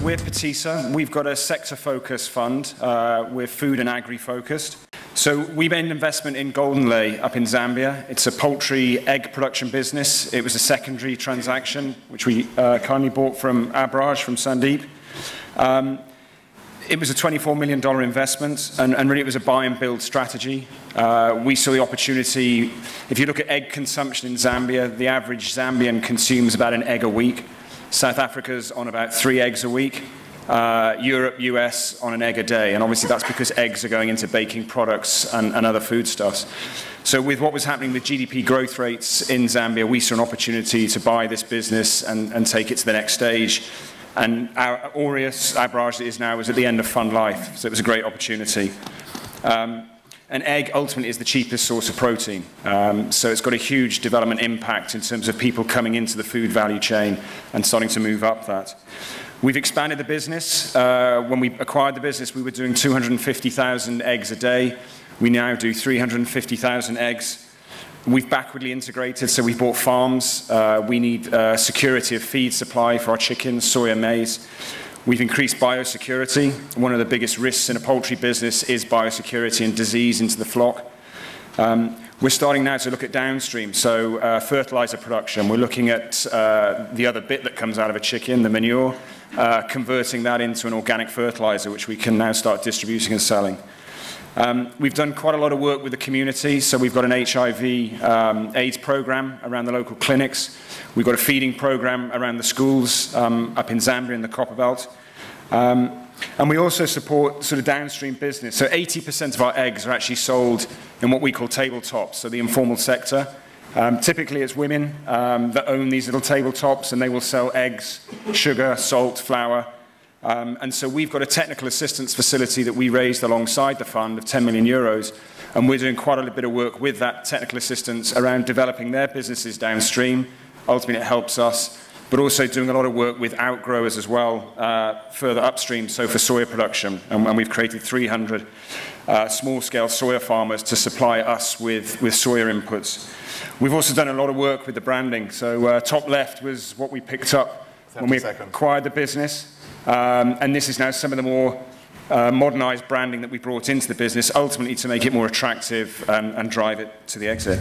we're Phatisa. We've got a sector-focused fund. We're food and agri-focused. So we made an investment in Goldenlay up in Zambia. It's a poultry egg production business. It was a secondary transaction, which we kindly bought from Abraj, from Sandeep. It was a $24 million investment, and really it was a buy and build strategy. We saw the opportunity. If you look at egg consumption in Zambia, the average Zambian consumes about an egg a week. South Africa's on about 3 eggs a week. Europe, US on an egg a day. And obviously that's because eggs are going into baking products and other foodstuffs. So with what was happening with GDP growth rates in Zambia, we saw an opportunity to buy this business and take it to the next stage. And our Aureus, Abraj is now, was at the end of fund life. So it was a great opportunity. An egg ultimately is the cheapest source of protein. So it's got a huge development impact in terms of people coming into the food value chain and starting to move up that. We've expanded the business. When we acquired the business, we were doing 250,000 eggs a day. We now do 350,000 eggs. We've backwardly integrated, so we've bought farms. We need security of feed supply for our chickens, soy and maize. We've increased biosecurity. One of the biggest risks in a poultry business is biosecurity and disease into the flock. We're starting now to look at downstream, so fertilizer production. We're looking at the other bit that comes out of a chicken, the manure, converting that into an organic fertilizer, which we can now start distributing and selling. We've done quite a lot of work with the community, so we've got an HIV AIDS program around the local clinics. We've got a feeding program around the schools up in Zambia in the Copperbelt. And we also support sort of downstream business. So 80% of our eggs are actually sold in what we call tabletops, so the informal sector. Typically it's women that own these little tabletops, and they will sell eggs, sugar, salt, flour. And so we've got a technical assistance facility that we raised alongside the fund of 10 million euros. And we're doing quite a bit of work with that technical assistance around developing their businesses downstream. Ultimately, it helps us, but also doing a lot of work with outgrowers as well, further upstream, so for soya production. And we've created 300 small-scale soya farmers to supply us with soya inputs. We've also done a lot of work with the branding. So top left was what we picked up when we acquired the business. And this is now some of the more modernized branding that we brought into the business, ultimately to make it more attractive and drive it to the exit.